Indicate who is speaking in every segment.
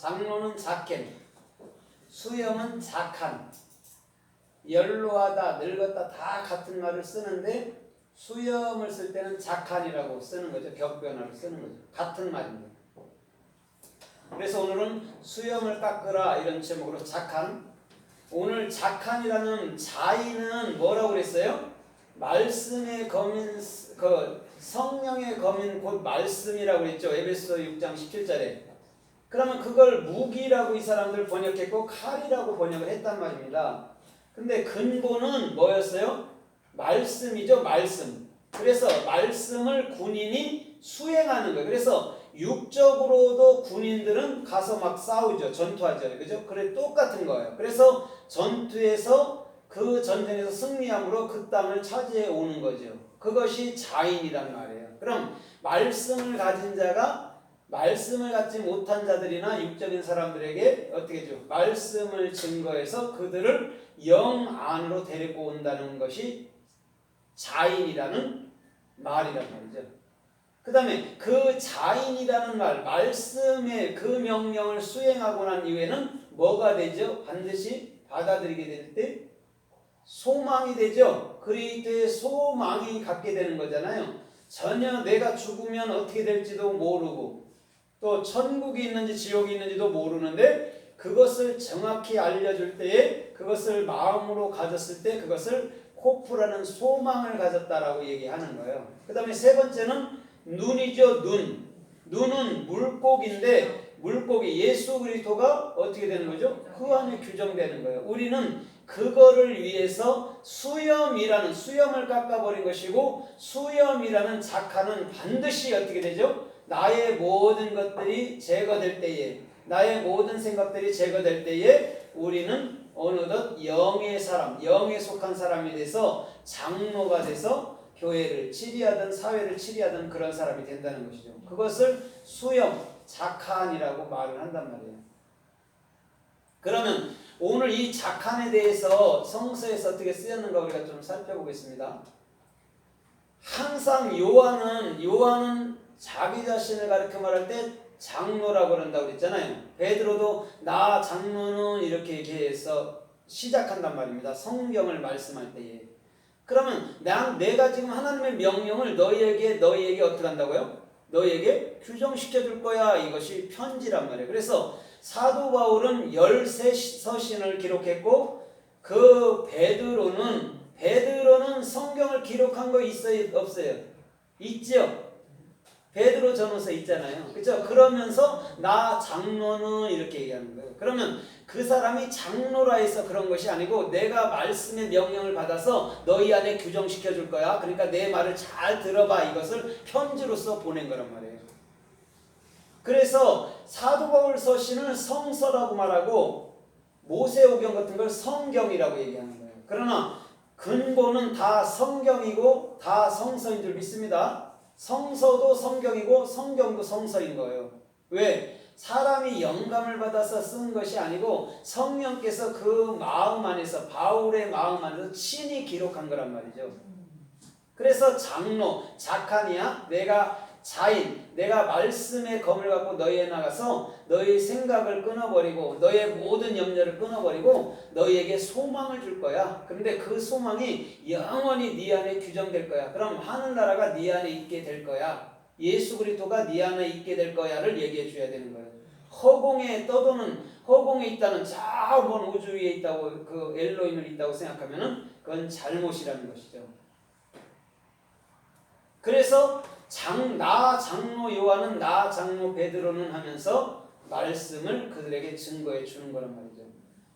Speaker 1: 장로는 작겐, 수염은 작한, 연로하다, 늙었다 다 같은 말을 쓰는데 수염을 쓸 때는 작한이라고 쓰는 거죠. 격변화로 쓰는 거죠. 같은 말입니다. 그래서 오늘은 수염을 깎으라 이런 제목으로 작한. 오늘 작한이라는 자인은 뭐라고 그랬어요? 말씀의 검인, 성령의 검인 곧 말씀이라고 했죠. 에베소 6장 17절에. 그러면 그걸 무기라고 이 사람들 번역했고 칼이라고 번역을 했단 말입니다. 근데 근본은 뭐였어요? 말씀이죠. 말씀. 그래서 말씀을 군인이 수행하는 거예요. 그래서 육적으로도 군인들은 가서 막 싸우죠. 전투하죠. 그죠? 그래 똑같은 거예요. 그래서 전투에서 그 전쟁에서 승리함으로 그 땅을 차지해 오는 거죠. 그것이 자인이란 말이에요. 그럼 말씀을 가진 자가 말씀을 갖지 못한 자들이나 육적인 사람들에게 어떻게 해줘? 말씀을 증거해서 그들을 영 안으로 데리고 온다는 것이 자인이라는 말이란 말이죠. 그 다음에 그 자인이라는 말, 말씀의 그 명령을 수행하고 난 이후에는 뭐가 되죠? 반드시 받아들이게 될 때 소망이 되죠. 그리스도의 소망이 갖게 되는 거잖아요. 전혀 내가 죽으면 어떻게 될지도 모르고 또 천국이 있는지 지옥이 있는지도 모르는데 그것을 정확히 알려줄 때에 그것을 마음으로 가졌을 때 그것을 호프라는 소망을 가졌다라고 얘기하는 거예요. 그 다음에 세 번째는 눈이죠. 눈은 물고기인데 물고기 예수 그리스도가 어떻게 되는 거죠? 그 안에 규정되는 거예요. 우리는 그거를 위해서 수염이라는 수염을 깎아버린 것이고 수염이라는 작한은 반드시 어떻게 되죠? 나의 모든 것들이 제거될 때에 나의 모든 생각들이 제거될 때에 우리는 어느덧 영의 사람, 영에 속한 사람이 돼서 장로가 돼서 교회를 치리하든 사회를 치리하든 그런 사람이 된다는 것이죠. 그것을 수염, 작한이라고 말을 한단 말이에요. 그러면 오늘 이 작한에 대해서 성서에서 어떻게 쓰였는가 우리가 좀 살펴보겠습니다. 항상 요한은 자기 자신을 가르쳐 말할 때 장로라고 그런다고 그랬잖아요. 베드로도 나 장로는 이렇게 얘기해서 시작한단 말입니다. 성경을 말씀할 때에. 그러면 내가 지금 하나님의 명령을 너희에게 어떻게 한다고요? 너희에게 규정시켜 줄 거야. 이것이 편지란 말이에요. 그래서 사도 바울은 13서신을 기록했고 그 베드로는 성경을 기록한 거 있어요? 없어요? 있죠? 베드로 전후서 있잖아요. 그렇죠? 그러면서 나 장로는 이렇게 얘기하는 거예요. 그러면 그 사람이 장로라 해서 그런 것이 아니고 내가 말씀의 명령을 받아서 너희 안에 규정시켜 줄 거야. 그러니까 내 말을 잘 들어봐. 이것을 편지로서 보낸 거란 말이에요. 그래서 사도 바울 서신을 성서라고 말하고 모세오경 같은 걸 성경이라고 얘기하는 거예요. 그러나 근본은 다 성경이고 다 성서인 줄 믿습니다. 성서도 성경이고 성경도 성서인 거예요. 왜? 사람이 영감을 받아서 쓴 것이 아니고 성령께서 그 마음 안에서 바울의 마음 안에서 친히 기록한 거란 말이죠. 그래서 장로, 작한이야 내가 자인, 내가 말씀의 검을 갖고 너희에 나가서 너희 생각을 끊어버리고 너의 모든 염려를 끊어버리고 너희에게 소망을 줄 거야. 그런데 그 소망이 영원히 네 안에 규정될 거야. 그럼 하늘나라가 네 안에 있게 될 거야. 예수 그리스도가 네 안에 있게 될 거야를 얘기해 줘야 되는 거예요. 허공에 떠도는 허공에 있다는 저 먼 우주 위에 있다고 그 엘로힘을 있다고 생각하면은 그건 잘못이라는 것이죠. 그래서 나 장로 요한은 나 장로 베드로는 하면서 말씀을 그들에게 증거해 주는 거란 말이죠.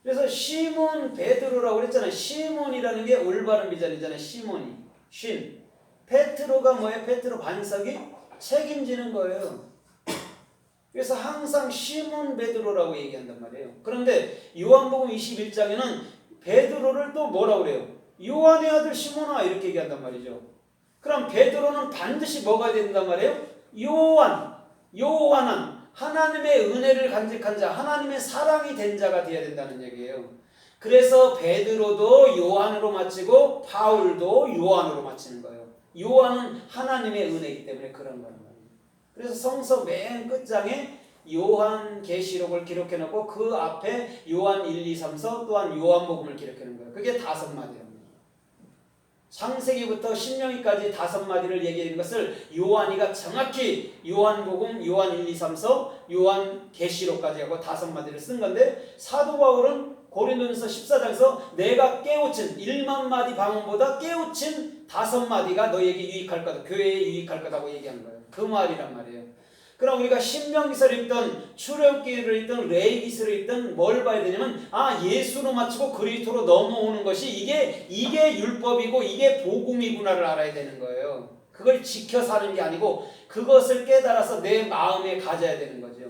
Speaker 1: 그래서 시몬 베드로라고 그랬잖아요. 시몬이라는 게 올바른 비전이잖아요. 시몬이 신. 페트로가 뭐예요? 페트로 반석이 책임지는 거예요. 그래서 항상 시몬 베드로라고 얘기한단 말이에요. 그런데 요한복음 21장에는 베드로를 또 뭐라고 그래요? 요한의 아들 시몬아 이렇게 얘기한단 말이죠. 그럼 베드로는 반드시 뭐가 된단 말이에요? 요한은 하나님의 은혜를 간직한 자, 하나님의 사랑이 된 자가 되어야 된다는 얘기예요. 그래서 베드로도 요한으로 마치고 바울도 요한으로 마치는 거예요. 요한은 하나님의 은혜이기 때문에 그런 거란 말이에요. 그래서 성서 맨 끝장에 요한계시록을 기록해 놓고 그 앞에 요한 1, 2, 3서 또한 요한복음을 기록해 놓은 거예요. 그게 5마디랍니다. 창세기부터 신명기까지 5마디를 얘기하는 것을 요한이가 정확히 요한복음, 요한 1, 2, 3서, 요한계시록까지 하고 5마디를 쓴 건데, 사도 바울은 고린도전서 14장에서 내가 깨우친 1만 마디 방언보다 깨우친 5마디가 너에게 유익할 거다, 교회에 유익할 거다고 얘기한 거예요. 그 말이란 말이에요. 그럼 우리가 신명기서를 읽든 출애굽기를 읽든 레위기서를 읽든 뭘 봐야 되냐면, 예수로 마치고 그리스도로 넘어오는 것이 이게 율법이고 이게 복음이구나를 알아야 되는 거예요. 그걸 지켜 사는 게 아니고 그것을 깨달아서 내 마음에 가져야 되는 거죠.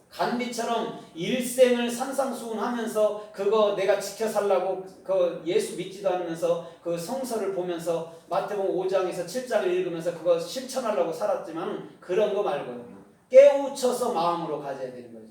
Speaker 1: 간디처럼 일생을 산상수훈하면서 그거 내가 지켜 살라고 그 예수 믿지도 않으면서 그 성서를 보면서 마태복음 5장에서 7장을 읽으면서 그거 실천하려고 살았지만 그런 거 말고요. 깨우쳐서 마음으로 가져야 되는 거죠.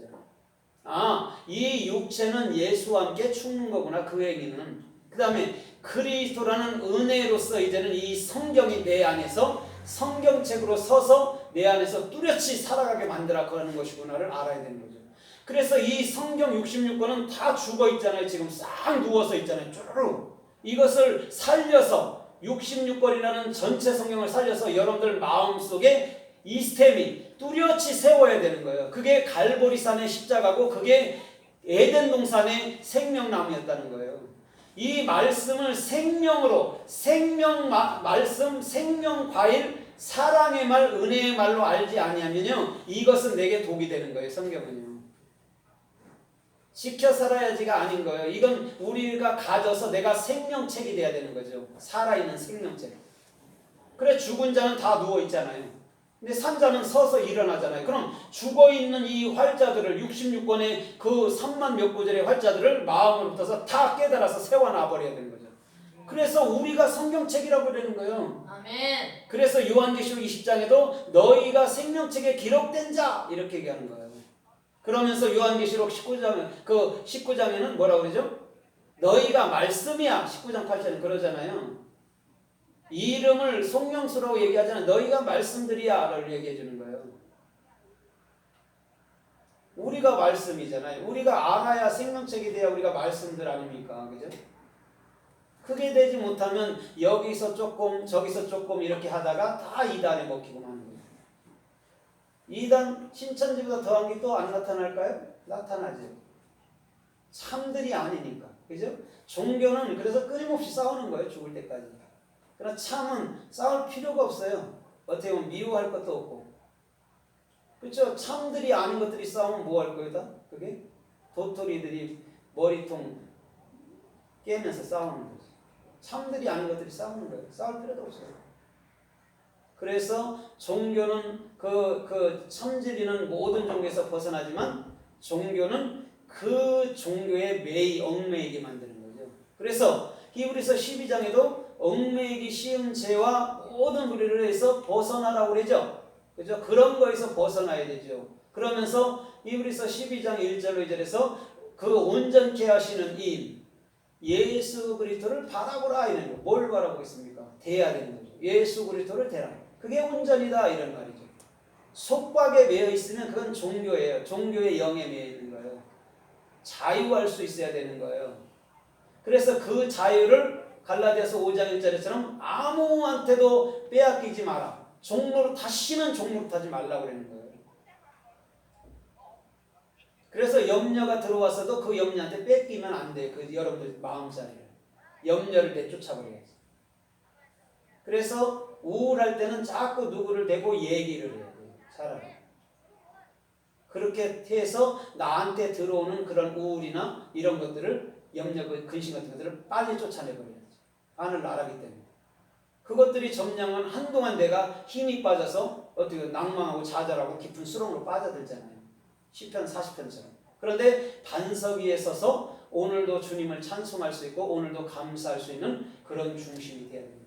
Speaker 1: 이 육체는 예수와 함께 죽는 거구나, 그 행위는. 그 다음에 그리스도라는 은혜로서 이제는 이 성경이 내 안에서 성경책으로 서서 내 안에서 뚜렷이 살아가게 만들어 가는 것이구나를 알아야 되는 거죠. 그래서 이 성경 66권은 다 죽어 있잖아요. 지금 싹 누워서 있잖아요. 쭈르르. 이것을 살려서 66권이라는 전체 성경을 살려서 여러분들 마음속에 이 스템이 뚜렷이 세워야 되는 거예요. 그게 갈보리산의 십자가고 그게 에덴 동산의 생명나무였다는 거예요. 이 말씀을 생명으로, 말씀, 생명과일, 사랑의 말, 은혜의 말로 알지 아니하면요, 이것은 내게 독이 되는 거예요. 성경은요. 지켜 살아야지가 아닌 거예요. 이건 우리가 가져서 내가 생명책이 돼야 되는 거죠. 살아있는 생명책. 그래, 죽은 자는 다 누워있잖아요. 근데 산자는 서서 일어나잖아요. 그럼 죽어있는 이 활자들을 66권의 그 3만 몇 구절의 활자들을 마음으로 붙어서 다 깨달아서 세워놔버려야 되는 거죠. 그래서 우리가 성경책이라고 그러는 거예요.
Speaker 2: 아멘.
Speaker 1: 그래서 요한계시록 20장에도 너희가 생명책에 기록된 자 이렇게 얘기하는 거예요. 그러면서 요한계시록 19장에는 뭐라고 그러죠? 너희가 말씀이야. 19장 8절은 그러잖아요. 이름을 송명수라고 얘기하잖아요. 너희가 말씀들이야 라고 얘기해 주는 거예요. 우리가 말씀이잖아요. 우리가 알아야 생명책이 돼야 우리가 말씀들 아닙니까? 그죠? 그게 되지 못하면 여기서 조금 저기서 조금 이렇게 하다가 다 이단에 먹히고 마는 거예요. 이단 신천지보다 더한 게 또 안 나타날까요? 나타나죠. 참들이 아니니까. 그죠? 종교는 그래서 끊임없이 싸우는 거예요. 죽을 때까지. 그러나 참은 싸울 필요가 없어요. 어떻게 보면 미워할 것도 없고. 그렇죠? 참들이 아닌 것들이 싸우면 뭐 할 거다? 그게 도토리들이 머리통 깨면서 싸우는 거죠. 참들이 아닌 것들이 싸우는 거예요. 싸울 필요도 없어요. 그래서 종교는 그 참질이는 모든 종교에서 벗어나지만 종교는 그 종교에 얽매이게 만드는 거죠. 그래서 히브리서 12장에도 얽매이기 쉬운 죄와 모든 무리를 해서 벗어나라고 그러죠. 그죠? 그런 거에서 벗어나야 되죠. 그러면서 히브리서 12장 1절로 2절에서 그 온전케 하시는 이 예수 그리스도를 바라보라 이런 거. 뭘 바라보겠습니까? 대해야 되는 거죠. 예수 그리스도를 대라. 그게 온전이다 이런 말이죠. 속박에 매여 있으면 그건 종교예요. 종교의 영에 매여 있는 거예요. 자유할 수 있어야 되는 거예요. 그래서 그 자유를 갈라디아서 5장 1절에처럼 아무한테도 빼앗기지 마라. 다시는 종로로 타지 말라고 그러는 거예요. 그래서 염려가 들어왔어도 그 염려한테 뺏기면 안 돼. 그 여러분들 마음자리를. 염려를 내쫓아버려야지. 그래서 우울할 때는 자꾸 누구를 대고 얘기를 해야 돼요. 차라리. 그렇게 해서 나한테 들어오는 그런 우울이나 이런 것들을 염려, 근심 같은 것들을 빨리 쫓아내버려야지. 하늘 나라기 때문에. 그것들이 점령은 한동안 내가 힘이 빠져서 어떻게 낭망하고 좌절하고 깊은 수렁으로 빠져들잖아요. 시편 40편처럼. 그런데 반석 위에 서서 오늘도 주님을 찬송할 수 있고 오늘도 감사할 수 있는 그런 중심이 되어야 됩니다.